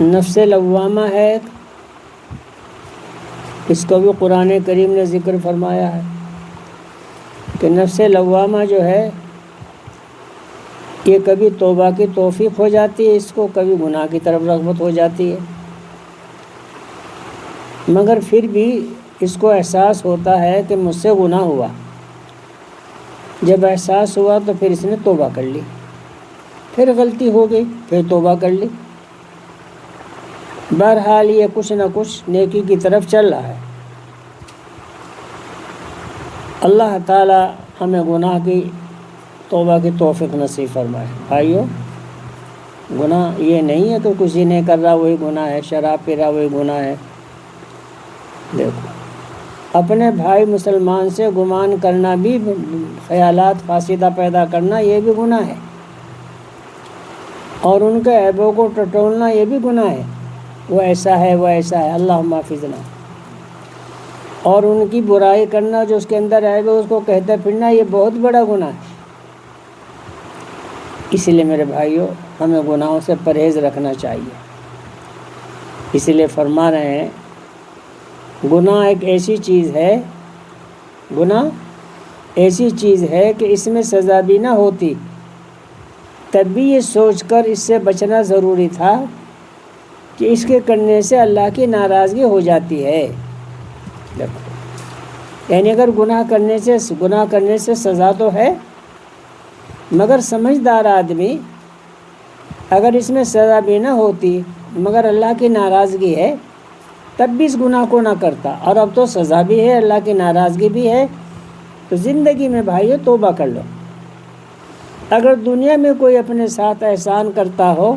نفس لوامہ ہے، اس کو بھی قرآن کریم نے ذکر فرمایا ہے کہ نفس لوامہ جو ہے یہ کبھی توبہ کی توفیق ہو جاتی ہے اس کو، کبھی گناہ کی طرف رغبت ہو جاتی ہے، مگر پھر بھی اس کو احساس ہوتا ہے کہ مجھ سے گناہ ہوا۔ جب احساس ہوا تو پھر اس نے توبہ کر لی، پھر غلطی ہو گئی پھر توبہ کر لی، بہرحال یہ کچھ نہ کچھ نیکی کی طرف چل رہا ہے۔ اللہ تعالی ہمیں گناہ کی توبہ کی توفیق نصیب فرمائے۔ بھائیو، گناہ یہ نہیں ہے کہ کسی نے کر رہا وہی گناہ ہے، شراب پی رہا وہی گناہ ہے۔ دیکھو، اپنے بھائی مسلمان سے گمان کرنا بھی، خیالات فاسدہ پیدا کرنا یہ بھی گناہ ہے، اور ان کے عیبوں کو ٹٹولنا یہ بھی گناہ ہے، وہ ایسا ہے وہ ایسا ہے، اللہم حافظنا۔ اور ان کی برائی کرنا، جو اس کے اندر عیب ہے اس کو کہتے پھرنا، یہ بہت بڑا گناہ ہے۔ اس لیے میرے بھائیوں، ہمیں گناہوں سے پرہیز رکھنا چاہیے۔ اس لیے فرما رہے ہیں گناہ ایک ایسی چیز ہے، گناہ ایسی چیز ہے کہ اس میں سزا بھی نہ ہوتی، تب بھی یہ سوچ کر اس سے بچنا ضروری تھا کہ اس کے کرنے سے اللہ کی ناراضگی ہو جاتی ہے۔ دیکھو، یعنی اگر گناہ کرنے سے سزا تو ہے، مگر سمجھدار آدمی اگر اس میں سزا بھی نہ ہوتی مگر اللہ کی ناراضگی ہے تب بھی اس گناہ کو نہ کرتا، اور اب تو سزا بھی ہے، اللہ کی ناراضگی بھی ہے، تو زندگی میں بھائیو توبہ کر لو۔ اگر دنیا میں کوئی اپنے ساتھ احسان کرتا ہو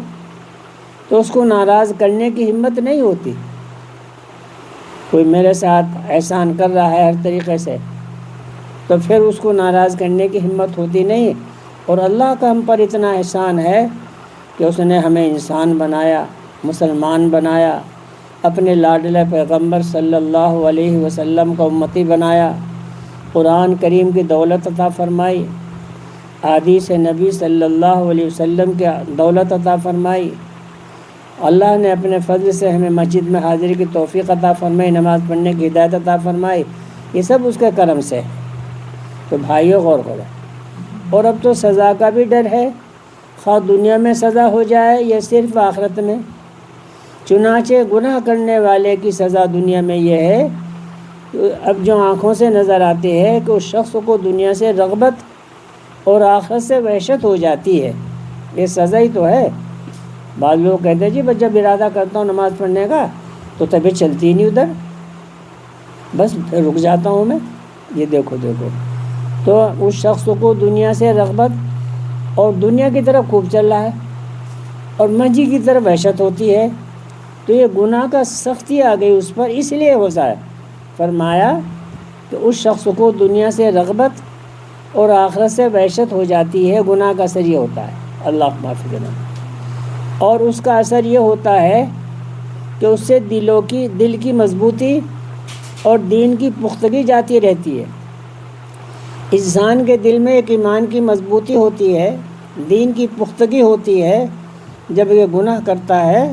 تو اس کو ناراض کرنے کی ہمت نہیں ہوتی۔ کوئی میرے ساتھ احسان کر رہا ہے ہر طریقے سے، تو پھر اس کو ناراض کرنے کی ہمت ہوتی نہیں۔ اور اللہ کا ہم پر اتنا احسان ہے کہ اس نے ہمیں انسان بنایا، مسلمان بنایا، اپنے لاڈلے پیغمبر صلی اللہ علیہ وسلم کا امتی بنایا، قرآن کریم کی دولت عطا فرمائی، احادیث نبی صلی اللہ علیہ وسلم کی دولت عطا فرمائی، اللہ نے اپنے فضل سے ہمیں مسجد میں حاضری کی توفیق عطا فرمائی، نماز پڑھنے کی ہدایت عطا فرمائی، یہ سب اس کے کرم سے ہے۔ تو بھائیو غور کرو۔ اور اب تو سزا کا بھی ڈر ہے، خواہ دنیا میں سزا ہو جائے یا صرف آخرت میں۔ چنانچہ گناہ کرنے والے کی سزا دنیا میں یہ ہے کہ اب جو آنکھوں سے نظر آتی ہے کہ اس شخص کو دنیا سے رغبت اور آخرت سے وحشت ہو جاتی ہے، یہ سزا ہی تو ہے۔ بعض لوگ کہتے ہیں جی بس جب ارادہ کرتا ہوں نماز پڑھنے کا تو طبیعت چلتی ہی نہیں ادھر، بس پھر رک جاتا ہوں میں۔ یہ دیکھو تو اس شخص کو دنیا سے رغبت اور دنیا کی طرف خوب چل رہا ہے اور منجی کی طرف وحشت ہوتی ہے، تو یہ گناہ کا سختی آ گئی اس پر، اس لیے ہو ہے فرمایا کہ اس شخص کو دنیا سے رغبت اور آخرت سے وحشت ہو جاتی ہے، گناہ کا اثر یہ ہوتا ہے، اللہ معاف کرنا۔ اور اس کا اثر یہ ہوتا ہے کہ اس سے دل کی مضبوطی اور دین کی پختگی جاتی رہتی ہے۔ انسان کے دل میں ایک ایمان کی مضبوطی ہوتی ہے، دین کی پختگی ہوتی ہے، جب یہ گناہ کرتا ہے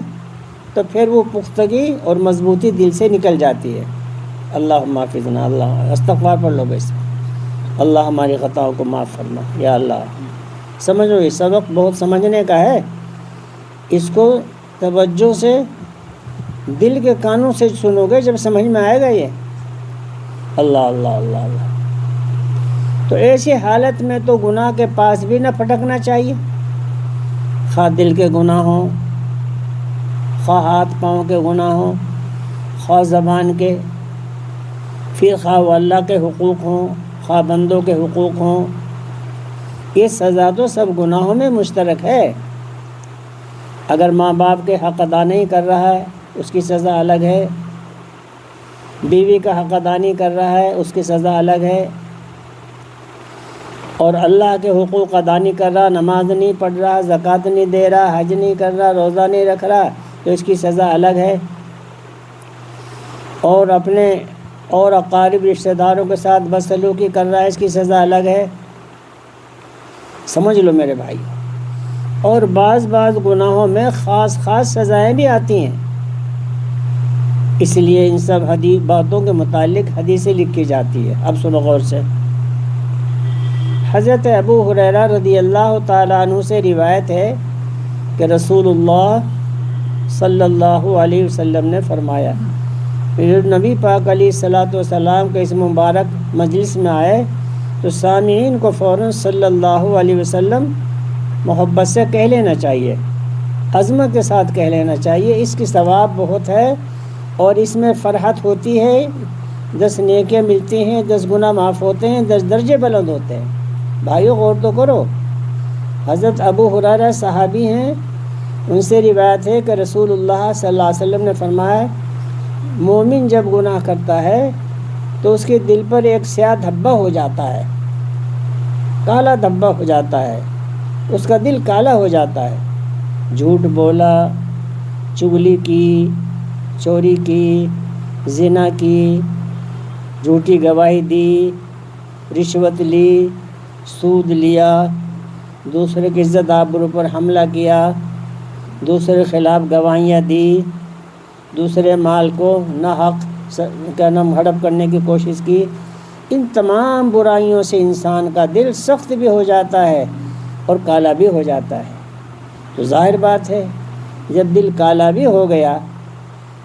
تو پھر وہ پختگی اور مضبوطی دل سے نکل جاتی ہے۔ اللہم حافظنا، اللہ استغفار پڑھ لو بیسے، اللہ ہماری خطاؤں کو معاف فرما یا اللہ۔ سمجھو، یہ سبق بہت سمجھنے کا ہے، اس کو توجہ سے دل کے کانوں سے سنو گے جب سمجھ میں آئے گا یہ۔ اللہ اللہ اللہ اللہ۔ تو ایسی حالت میں تو گناہ کے پاس بھی نہ پھٹکنا چاہیے، خواہ دل کے گناہ ہوں، خواہ ہاتھ پاؤں کے گناہ ہوں، خواہ زبان کے، پھر خواہ وہ اللہ کے حقوق ہوں، خواہ بندوں کے حقوق ہوں، یہ سزا تو سب گناہوں میں مشترک ہے۔ اگر ماں باپ کے حق ادا نہیں کر رہا ہے اس کی سزا الگ ہے، بیوی کا حق ادا نہیں کر رہا ہے اس کی سزا الگ ہے، اور اللہ کے حقوق ادا نہیں کر رہا، نماز نہیں پڑھ رہا، زکوٰۃ نہیں دے رہا، حج نہیں کر رہا، روزہ نہیں رکھ رہا، تو اس کی سزا الگ ہے۔ اور اپنے اور اقارب رشتہ داروں کے ساتھ بدسلوکی کر رہا ہے، اس کی سزا الگ ہے۔ سمجھ لو میرے بھائی، اور بعض گناہوں میں خاص سزائیں بھی آتی ہیں. اس لیے ان سب باتوں کے متعلق حدیثیں لکھی جاتی ہے. اب سنو غور سے. حضرت ابو ہریرہ رضی اللہ تعالیٰ عنہ سے روایت ہے کہ رسول اللہ صلی اللہ علیہ وسلم نے فرمایا، نبی پاک علیہ الصلاۃ والسلام کے اس مبارک مجلس میں آئے تو سامعین کو فوراً صلی اللہ علیہ وسلم محبت سے کہہ لینا چاہیے، عظمت کے ساتھ کہہ لینا چاہیے. اس کی ثواب بہت ہے اور اس میں فرحت ہوتی ہے. 10 نیکیاں ملتی ہیں، 10 گناہ معاف ہوتے ہیں، 10 درجے بلند ہوتے ہیں. بھائیو غور تو کرو. حضرت ابو ہریرہ صحابی ہیں، ان سے روایت ہے کہ رسول اللہ صلی اللہ علیہ وسلم نے فرمایا، مومن جب گناہ کرتا ہے تو اس کے دل پر ایک سیاہ دھبا ہو جاتا ہے، کالا دھبا ہو جاتا ہے، اس کا دل کالا ہو جاتا ہے. جھوٹ بولا، چغلی کی، چوری کی، زنا کی، جھوٹی گواہی دی، رشوت لی، سود لیا، دوسرے کی عزت آبرو پر حملہ کیا، دوسرے کے خلاف گواہیاں دی، دوسرے مال کو ناحق ہڑپ کرنے کی کوشش کی. ان تمام برائیوں سے انسان کا دل سخت بھی ہو جاتا ہے اور کالا بھی ہو جاتا ہے. تو ظاہر بات ہے جب دل کالا بھی ہو گیا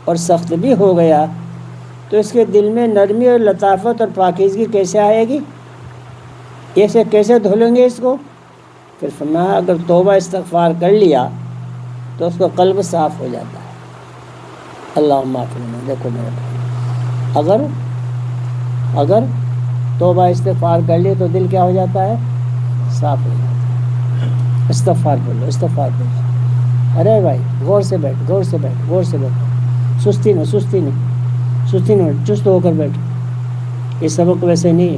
اور سخت بھی ہو گیا تو اس کے دل میں نرمی اور لطافت اور پاکیزگی کیسے آئے گی؟ ایسے کیسے دھلیں گے اس کو؟ پھر فرمایا اگر توبہ استغفار کر لیا تو اس کا قلب صاف ہو جاتا ہے. اللہم معاف کرنا. دیکھو میرے بھائی، اگر توبہ استغفار کر لی تو دل کیا ہو جاتا ہے؟ صاف ہو جاتا ہے. استغفار بولو، استغفار بولو. ارے بھائی غور سے بیٹھ. سستی نہیں، چست ہو کر بیٹھ. یہ سبق ویسے نہیں ہے.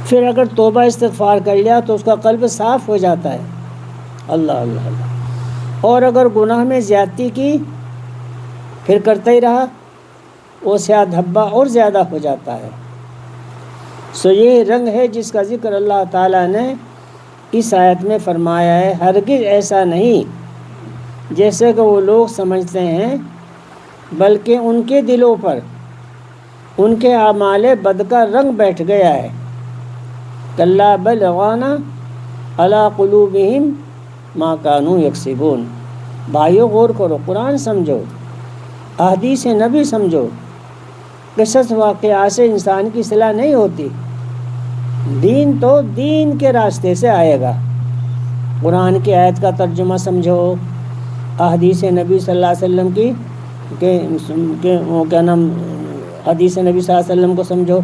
پھر اگر توبہ استغفار کر لیا تو اس کا قلب صاف ہو جاتا ہے. اللہ. اور اگر گناہ میں زیادتی کی پھر کرتا ہی رہا، وہ سیاہ دھبا اور زیادہ ہو جاتا ہے. سو یہ رنگ ہے جس کا ذکر اللہ تعالیٰ نے اس آیت میں فرمایا ہے. ہرگز ایسا نہیں جیسے کہ وہ لوگ سمجھتے ہیں، بلکہ ان کے دلوں پر ان کے اعمال بد کا رنگ بیٹھ گیا ہے. کلا بل ران علی قلوبہم ما کانوا یکسبون. بھائیو غور کرو، قرآن سمجھو، احادیث نبی سمجھو. قصص واقعات سے انسان کی اصلاح نہیں ہوتی. دین تو دین کے راستے سے آئے گا. قرآن کی آیت کا ترجمہ سمجھو، احادیث نبی صلی اللہ علیہ وسلم کی حدیث نبی صلی اللہ علیہ وسلم کو سمجھو.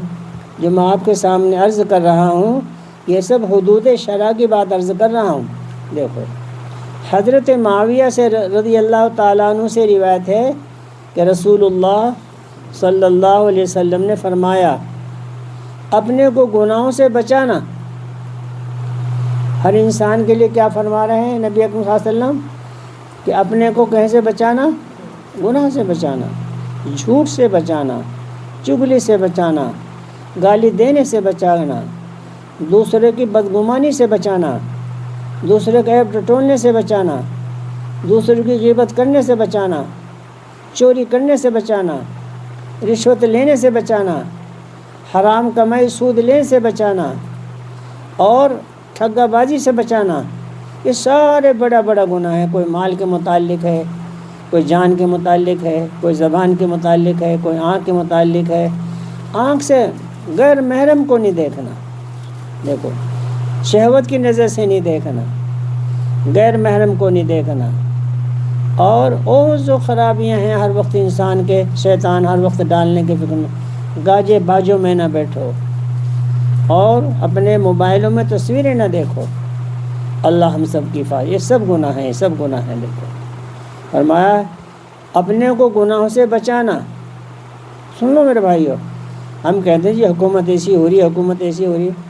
جو میں آپ کے سامنے عرض کر رہا ہوں یہ سب حدود شرع کی بات عرض کر رہا ہوں. دیکھو حضرت معاویہ سے رضی اللہ تعالیٰ عنہ سے روایت ہے کہ رسول اللہ صلی اللہ علیہ وسلم نے فرمایا، اپنے کو گناہوں سے بچانا. ہر انسان کے لیے کیا فرما رہے ہیں نبی اکرم صلی اللہ علیہ وسلم کہ اپنے کو کہیں سے بچانا؟ گناہ سے بچانا، جھوٹ سے بچانا، چغلی سے بچانا، گالی دینے سے بچانا، دوسرے کی بدگمانی سے بچانا، دوسرے کا عیب ٹٹولنے سے بچانا، دوسرے کی غیبت کرنے سے بچانا، چوری کرنے سے بچانا، رشوت لینے سے بچانا، حرام کمائی سود لینے سے بچانا اور ٹھگا بازی سے بچانا. یہ سارے بڑا گناہ ہے. کوئی مال کے متعلق ہے، کوئی جان کے متعلق ہے، کوئی زبان کے متعلق ہے، کوئی آنکھ کے متعلق ہے. آنکھ سے غیر محرم کو نہیں دیکھنا. دیکھو شہوت کی نظر سے نہیں دیکھنا، غیر محرم کو نہیں دیکھنا. اور جو خرابیاں ہیں ہر وقت انسان کے، شیطان ہر وقت ڈالنے کے فکر میں، گاجے باجوں میں نہ بیٹھو اور اپنے موبائلوں میں تصویریں نہ دیکھو. اللہ ہم سب کی حفاظت. یہ سب گناہ ہیں، یہ سب گناہ ہیں. دیکھو فرمایا اپنے کو گناہوں سے بچانا. سن لو میرے بھائیو، ہم کہتے ہیں جی حکومت ایسی ہو رہی ہے، حکومت ایسی ہو رہی ہے.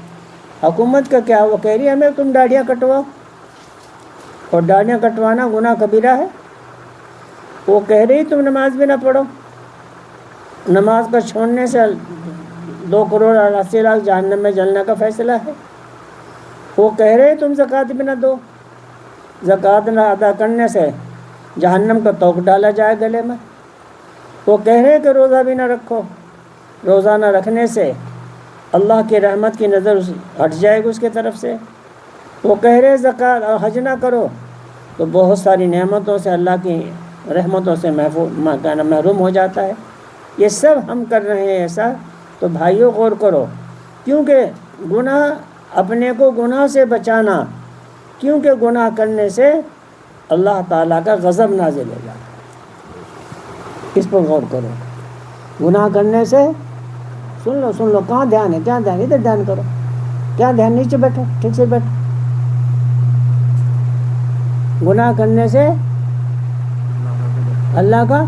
حکومت کا کیا؟ وہ کہہ رہی ہے ہمیں تم داڑیاں کٹواؤ، اور داڑیاں کٹوانا گناہ کبیرہ ہے. وہ کہہ رہی تم نماز بھی نہ پڑھو، نماز کا چھوڑنے سے 2 کروڑ 88 لاکھ جہنم میں جلنے کا فیصلہ ہے. وہ کہہ رہے تم زکوٰۃ بھی نہ دو، زکوٰۃ نہ ادا کرنے سے جہنم کا توق ڈالا جائے گلے میں۔ وہ کہہ رہے کہ روزہ بھی نہ رکھو، روزہ نہ رکھنے سے اللہ کی رحمت کی نظر ہٹ جائے گی اس کی طرف سے۔ وہ کہہ رہے زکوٰۃ اور حج نہ کرو تو بہت ساری نعمتوں سے، اللہ کی رحمتوں سے محروم ہو جاتا ہے۔ یہ سب ہم کر رہے ہیں ایسا، تو بھائیوں غور کرو، کیونکہ گناہ، اپنے کو گناہ سے بچانا، کیونکہ گناہ کرنے سے اللہ تعالیٰ کا غضب نازل ہو جاتا ہے۔ اس پر غور کرو، گناہ کرنے سے، سن لو کہاں دھیان ہے، کیا دھیان، ادھر دھیان کرو، کیا دھیان، نیچے بیٹھو، ٹھیک سے بیٹھو۔ گناہ کرنے سے اللہ کا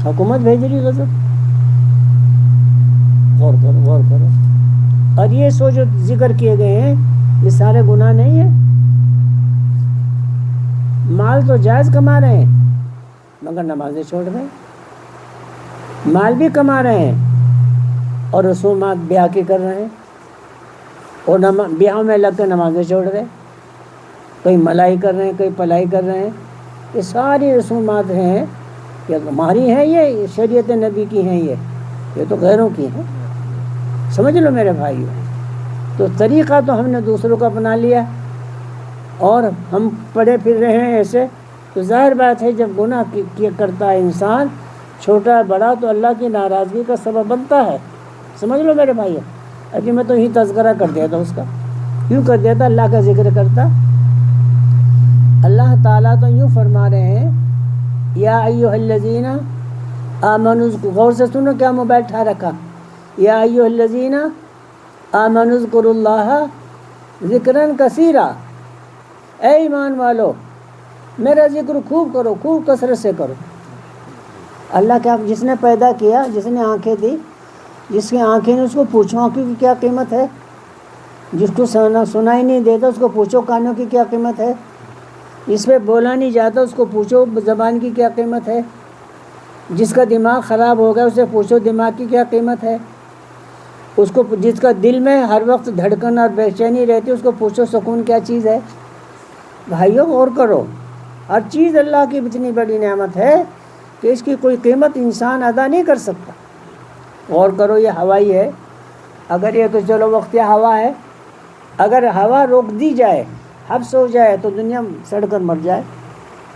حکومت بھیج رہی غضب۔ غور کرو، اور یہ سو جو ذکر کیے گئے ہیں یہ سارے گناہ نہیں ہیں۔ مال تو جائز کما رہے ہیں مگر نمازیں چھوڑ رہے ہیں، مال بھی کما رہے ہیں اور رسومات بیاہ کی کر رہے ہیں، اور بیاہوں میں لگ کے نمازیں چھوڑ رہے ہیں، کوئی ملائی کر رہے ہیں، کوئی پلائی کر رہے ہیں۔ یہ ساری رسومات ہیں، یہ ہماری ہیں، یہ شریعت نبی کی ہیں، یہ تو غیروں کی ہیں۔ سمجھ لو میرے بھائیو، تو طریقہ تو ہم نے دوسروں کو اپنا لیا اور ہم پڑے پھر رہے ہیں ایسے، تو ظاہر بات ہے جب گناہ کیا کرتا ہے انسان چھوٹا بڑا تو اللہ کی ناراضگی کا سبب بنتا ہے۔ سمجھ لو میرے بھائیو، ابھی میں تو ہی تذکرہ کر دیتا اس کا، کیوں کر دیتا، اللہ کا ذکر کرتا۔ اللہ تعالیٰ تو یوں فرما رہے ہیں، یا ایھا الذین آمنوا، غور سے سنو، کیا موبائل اٹھا رکھا، یا ایھا الذین آمنوا اذکروا اللہ ذکرا کثیرا، اے ایمان والو میرا ذکر خوب کرو، خوب کثرت سے کرو۔ اللہ کے، جس نے پیدا کیا، جس نے آنکھیں دی، جس کی آنکھیں نے، اس کو پوچھو آنکھوں کی کیا قیمت ہے، جس کو سنائی نہیں دیتا اس کو پوچھو کانوں کی کیا قیمت ہے، جس پہ بولا نہیں جاتا اس کو پوچھو زبان کی کیا قیمت ہے، جس کا دماغ خراب ہو گیا اسے پوچھو دماغ کی کیا قیمت ہے، اس کو، جس کا دل میں ہر وقت دھڑکن اور بے چینی رہتی اس کو پوچھو سکون کیا چیز ہے۔ بھائیوں غور کرو، ہر چیز اللہ کی اتنی بڑی نعمت ہے کہ اس کی کوئی قیمت انسان ادا نہیں کر سکتا۔ غور کرو، یہ ہوا ہی ہے، اگر یہ تو چلو وقتی ہوا ہے، اگر ہوا روک دی جائے، حبس ہو جائے تو دنیا سڑ کر مر جائے۔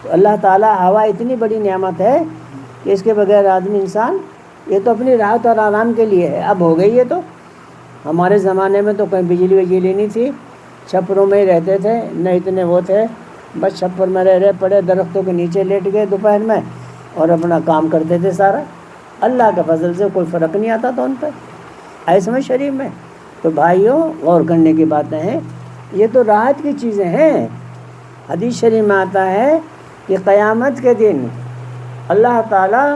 تو اللہ تعالیٰ ہوا اتنی بڑی نعمت ہے کہ اس کے بغیر آدمی انسان، یہ تو اپنی راحت اور آرام کے لیے ہے، اب ہو گئی ہے۔ تو ہمارے زمانے میں تو کوئی بجلی وجلی نہیں تھی، چھپروں میں ہی رہتے تھے، نہ اتنے وہ تھے، بس چھپر میں رہ پڑے، درختوں کے نیچے لیٹ گئے دوپہر میں اور اپنا کام کرتے تھے سارا۔ اللہ کے فضل سے کوئی فرق نہیں آتا تھا ان پہ، ایسے میں شریف میں۔ تو بھائیوں غور کرنے کی باتیں ہیں، یہ تو راحت کی چیزیں ہیں۔ حدیث شریف میں آتا ہے کہ قیامت کے دن اللہ تعالیٰ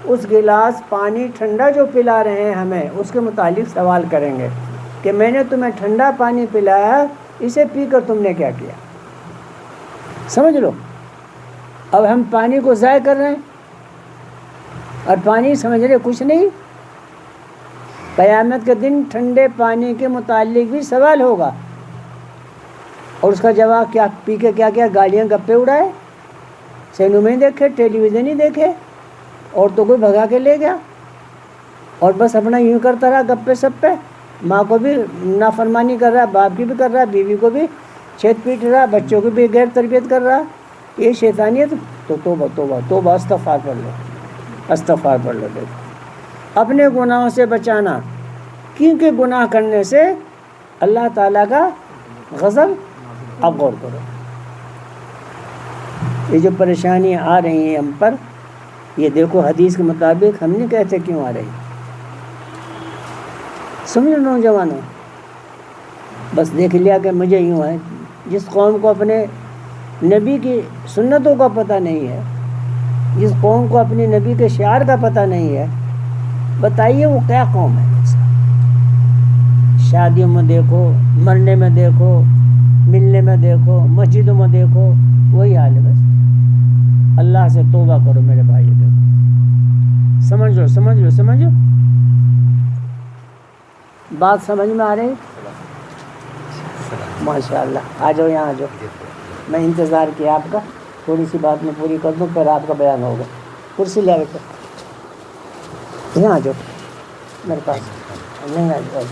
اس گلاس پانی ٹھنڈا جو پلا رہے ہیں ہمیں، اس کے متعلق سوال کریں گے کہ میں نے تمہیں ٹھنڈا پانی پلایا، اسے پی کر تم نے کیا کیا۔ سمجھ لو، اب ہم پانی کو ضائع کر رہے ہیں اور پانی سمجھ رہے کچھ نہیں۔ قیامت کے دن ٹھنڈے پانی کے متعلق بھی سوال ہوگا، اور اس کا جواب کیا، پی کے کیا کیا، گاڑیاں گپے اڑائے، سینما ہی دیکھے، ٹیلی ویژن ہی دیکھے، اور تو کوئی بھگا کے لے گیا اور بس اپنا یوں کرتا رہا گپے سپ پہ، ماں کو بھی نافرمانی کر رہا، باپ کی بھی کر رہا، بیوی کو بھی چھید پیٹ رہا، بچوں کو بھی غیر تربیت کر رہا، یہ شیطانیت۔ تو توبہ توبہ توبہ، استغفار پڑھ لو، استغفار پڑھ لو۔ دیکھو، اپنے گناہوں سے بچانا، کیونکہ گناہ کرنے سے اللہ تعالیٰ کا غضب۔ اب غور کرو، یہ جو پریشانیاں آ رہی ہیں ہم پر، یہ دیکھو حدیث کے مطابق ہم نہیں کہتے کیوں آ رہی، سمجھ لو نوجوانوں، بس دیکھ لیا کہ مجھے یوں ہے۔ جس قوم کو اپنے نبی کی سنتوں کا پتہ نہیں ہے، جس قوم کو اپنی نبی کے شعار کا پتہ نہیں ہے، بتائیے وہ کیا قوم ہے۔ شادیوں میں دیکھو، مرنے میں دیکھو، ملنے میں دیکھو، مسجدوں میں دیکھو، وہی حال ہے بس۔ اللہ سے توبہ کرو میرے بھائی، دیکھو، سمجھ لو سمجھ لو سمجھ لو، بات سمجھ میں آ رہی؟ ماشاء اللہ، آ جاؤ یہاں آ جاؤ، میں انتظار کیا آپ کا، تھوڑی سی بات میں پوری کر دوں پھر آپ کا بیان ہوگا. کرسی لے بیٹھو، یہاں آ جاؤ میرے پاس. نہیں آ جاؤ.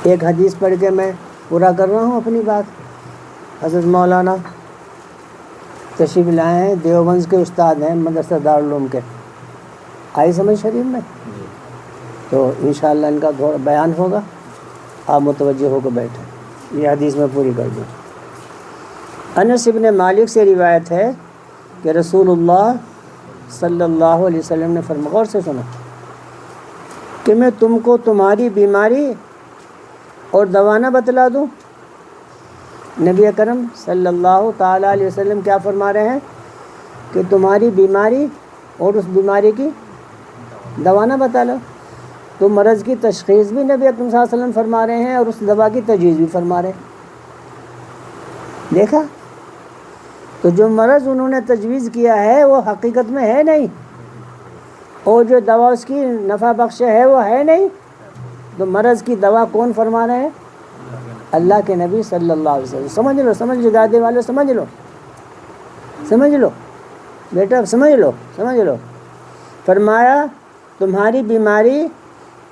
ایک حدیث پڑھ کے میں پورا کر رہا ہوں اپنی بات. حضرت مولانا تشریف لائے ہیں، دیوبند کے استاد ہیں، مدرسہ دارالعلوم کے. آئی سمجھ شریف میں؟ تو انشاءاللہ ان کا تھوڑا بیان ہوگا، آپ متوجہ ہو کے بیٹھیں. یہ حدیث میں پوری کر دوں. انس بن مالک سے روایت ہے کہ رسول اللہ صلی اللہ علیہ وسلم نے فرمایا، غور سے سنو، کہ میں تم کو تمہاری بیماری اور دوا نہ بتلا دوں. نبی اکرم صلی اللہ تعالیٰ علیہ وسلم کیا فرما رہے ہیں کہ تمہاری بیماری اور اس بیماری کی دوا نہ بتا لو. تو مرض کی تشخیص بھی نبی اکرم صلی اللہ علیہ وسلم فرما رہے ہیں اور اس دوا کی تجویز بھی فرما رہے ہیں. دیکھا؟ تو جو مرض انہوں نے تجویز کیا ہے وہ حقیقت میں ہے نہیں، اور جو دوا اس کی نفع بخش ہے وہ ہے نہیں. تو مرض کی دوا کون فرما رہے ہیں؟ اللہ کے نبی صلی اللہ علیہ وسلم. سمجھ لو، سمجھ جگادے والے سمجھ لو، سمجھ لو بیٹا، سمجھ لو، سمجھ لو. فرمایا تمہاری بیماری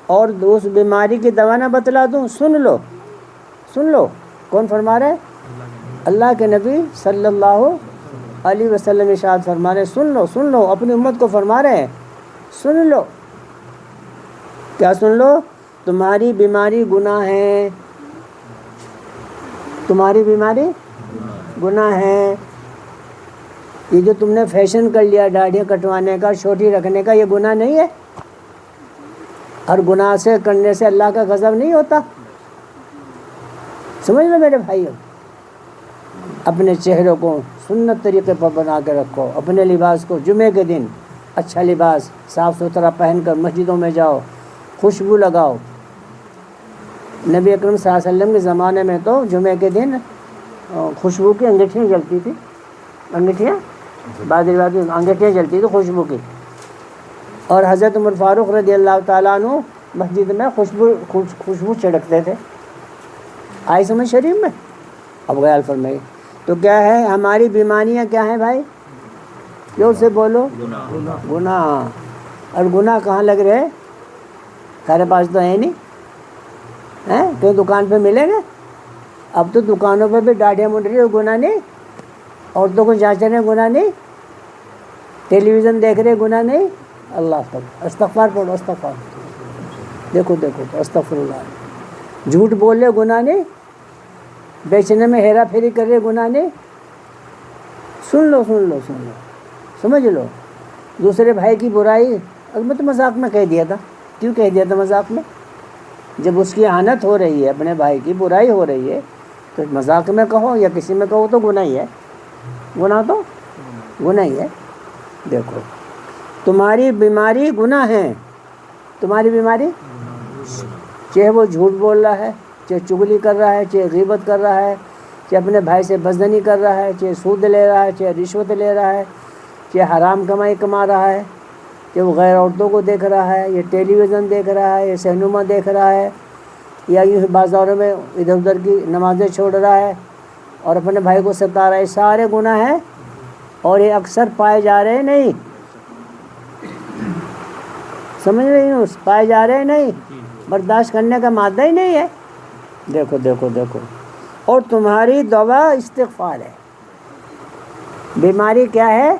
اور اس بیماری کی دوا نہ بتلا دوں. سن لو، سن لو، کون فرما رہے ہیں؟ اللہ کے نبی صلی اللہ علیہ وسلم ارشاد فرما رہے ہیں. سن لو، سن لو، اپنی امت کو فرما رہے ہیں، سن لو. کیا سن لو؟ تمہاری بیماری گناہ ہے، تمہاری بیماری گناہ ہے. یہ جو تم نے فیشن کر لیا داڑھی کٹوانے کا، چھوٹی رکھنے کا، یہ گناہ نہیں ہے؟ اور گناہ سے کرنے سے اللہ کا غضب نہیں ہوتا. سمجھ لو میرے بھائیو. اپنے چہروں کو سنت طریقے پر بنا کے رکھو، اپنے لباس کو جمعے کے دن اچھا لباس صاف ستھرا پہن کر مسجدوں میں جاؤ، خوشبو لگاؤ. نبی اکرم صلی اللہ علیہ وسلم کے زمانے میں تو جمعے کے دن خوشبو کی انگیٹھیاں جلتی تھی، انگیٹھیاں، بعض روایت میں انگیٹھیاں جلتی تھی خوشبو کی. اور حضرت عمر فاروق رضی اللہ تعالیٰ عنہ مسجد میں خوشبو چھڑکتے تھے. آئی سمجھ شریف میں؟ اب غیال فرمائیے. تو کیا ہے ہماری بیماریاں کیا ہیں بھائی؟ کیوں سے بولو؟ گناہ. اور گناہ کہاں لگ رہے؟ ہمارے پاس تو ہے نہیں ہیں، کہیں دکان پہ ملیں گے؟ اب تو دکانوں پہ بھی ڈاڑیاں منڈ رہی ہو، گناہ نہیں. عورتوں کو جانچ رہے گناہ نہیں. ٹیلی ویژن دیکھ رہے گناہ نہیں. اللہ تک استغفار پڑھو، استغفار. دیکھو دیکھو استغفر اللہ. جھوٹ بول رہے گناہ نہیں. بیچنے میں ہیرا پھیری کر رہے گناہ نہیں. سن لو، سن لو، سن لو، سمجھ لو. دوسرے بھائی کی برائی، میں تو مذاق میں کہہ دیا تھا. کیوں کہہ دیا تھا مذاق میں؟ جب اس کی اہانت ہو رہی ہے، اپنے بھائی کی برائی ہو رہی ہے، تو مذاق میں کہو یا کسی میں کہو تو گناہ ہی ہے. گناہ تو گناہ ہی ہے. دیکھو تمہاری بیماری گناہ ہے، تمہاری بیماری، چاہے وہ جھوٹ بول رہا ہے، چاہے چغلی کر رہا ہے، چاہے غیبت کر رہا ہے، چاہے اپنے بھائی سے بزدلی کر رہا ہے، چاہے سود لے رہا ہے، چاہے رشوت لے رہا ہے، چاہے حرام کمائی کما رہا ہے، کہ وہ غیر عورتوں کو دیکھ رہا ہے، یا ٹیلی ویژن دیکھ رہا ہے، یا سینما دیکھ رہا ہے، یا یوں بازاروں میں ادھر ادھر کی نمازیں چھوڑ رہا ہے اور اپنے بھائی کو ستا رہا ہے. سارے گناہ ہیں اور یہ اکثر پائے جا رہے نہیں. سمجھ رہی ہوں؟ پائے جا رہے نہیں، برداشت کرنے کا مادہ ہی نہیں ہے. دیکھو دیکھو دیکھو. اور تمہاری دوا استغفار ہے. بیماری کیا ہے؟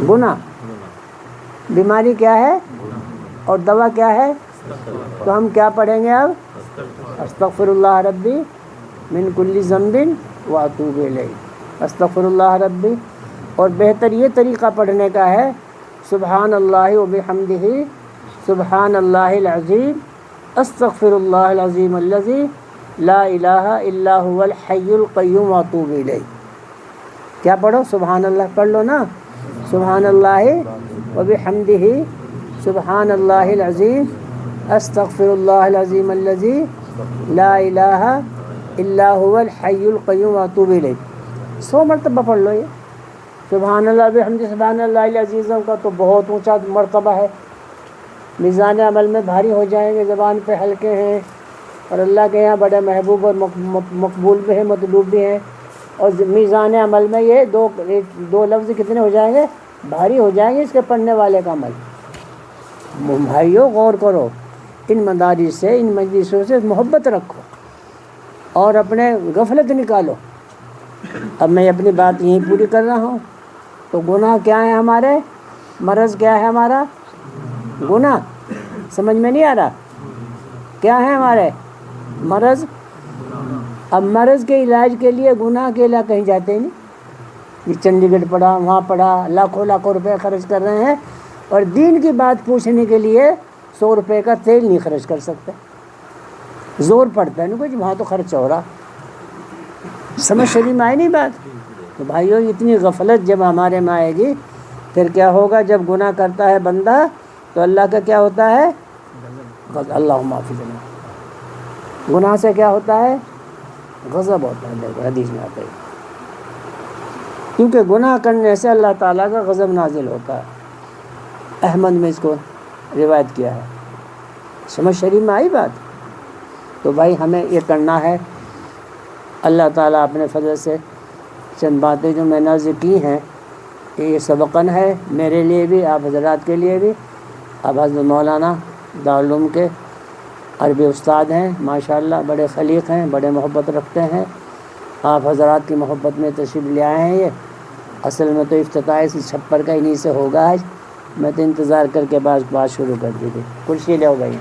گناہ. بیماری کیا ہے اور دوا کیا ہے؟ تو ہم کیا پڑھیں گے اب؟ استغفر اللہ ربی من کل ذنب واتوب الیہ. استغفر اللہ ربی. اور بہتر یہ طریقہ پڑھنے کا ہے سبحان اللہ وبحمدہ سبحان اللہ العظیم استغفر اللہ العظیم الذی لا الہ الا هو الحی القیوم واتوب الیہ. کیا پڑھو؟ سبحان اللہ پڑھ لو نا. سبحان اللہ وبحمدہ سبحان اللہ العظیم استغفر اللہ العظیم الذی لا الہ الا هو الحی القیوم واتوب الیہ. 100 مرتبہ پڑھ لو. یہ سبحان اللہ وبحمدہ سبحان اللہ العظیم کا تو بہت اونچا مرتبہ ہے، میزان عمل میں بھاری ہو جائیں گے. زبان پہ ہلکے ہیں، اور اللہ کے یہاں بڑے محبوب اور مقبول بھی ہیں، مطلوب بھی ہیں، اور میزان عمل میں یہ دو لفظ کتنے ہو جائیں گے؟ بھاری ہو جائیں گے اس کے پڑھنے والے کا عمل۔ بھائیوں غور کرو، ان مدارس سے، ان مجلسوں سے محبت رکھو اور اپنے غفلت نکالو۔ اب میں اپنی بات یہیں پوری کر رہا ہوں۔ تو گناہ کیا ہے ہمارے؟ مرض کیا ہے ہمارا؟ گناہ۔ سمجھ میں نہیں آ رہا؟ کیا ہے ہمارے؟ مرض۔ اب مرض کے علاج کے لیے گناہ کے علاج کہیں جاتے ہی نہیں۔ یہ چنڈی گڑھ پڑھا، وہاں پڑھا، لاکھوں روپے خرچ کر رہے ہیں، اور دین کی بات پوچھنے کے لیے 100 روپے کا تیل نہیں خرچ کر سکتے۔ زور پڑتا ہے نا کچھ، وہاں تو خرچ ہو رہا۔ سمجھ شریف میں آئی نہیں بات؟ تو بھائیوں اتنی غفلت جب ہمارے میں آئے گی پھر کیا ہوگا؟ جب گناہ کرتا ہے بندہ تو اللہ کا کیا ہوتا ہے؟ اللہم معافی ذنوب۔ گناہ سے کیا ہوتا ہے؟ غضب ہوتا ہے۔ دیکھو حدیث میں آتا ہے، کیونکہ گناہ کرنے سے اللہ تعالیٰ کا غضب نازل ہوتا ہے۔ احمد میں اس کو روایت کیا ہے۔ سمجھ شریف میں آئی بات؟ تو بھائی ہمیں یہ کرنا ہے۔ اللہ تعالیٰ اپنے فضل سے چند باتیں جو میں نے عرض کی ہیں، یہ سبقاً ہے میرے لیے بھی، آپ حضرات کے لیے بھی۔ اب حضرت مولانا دارالعلوم کے عربی استاد ہیں، ماشاءاللہ بڑے خلیق ہیں، بڑے محبت رکھتے ہیں۔ آپ حضرات کی محبت میں تشریف لے آئے ہیں۔ یہ اصل میں تو افتتاح اس چھپر کا انہی سے ہوگا آج۔ میں تو انتظار کر کے بات شروع کر دی تھی۔ کرسی لے ہو گئی۔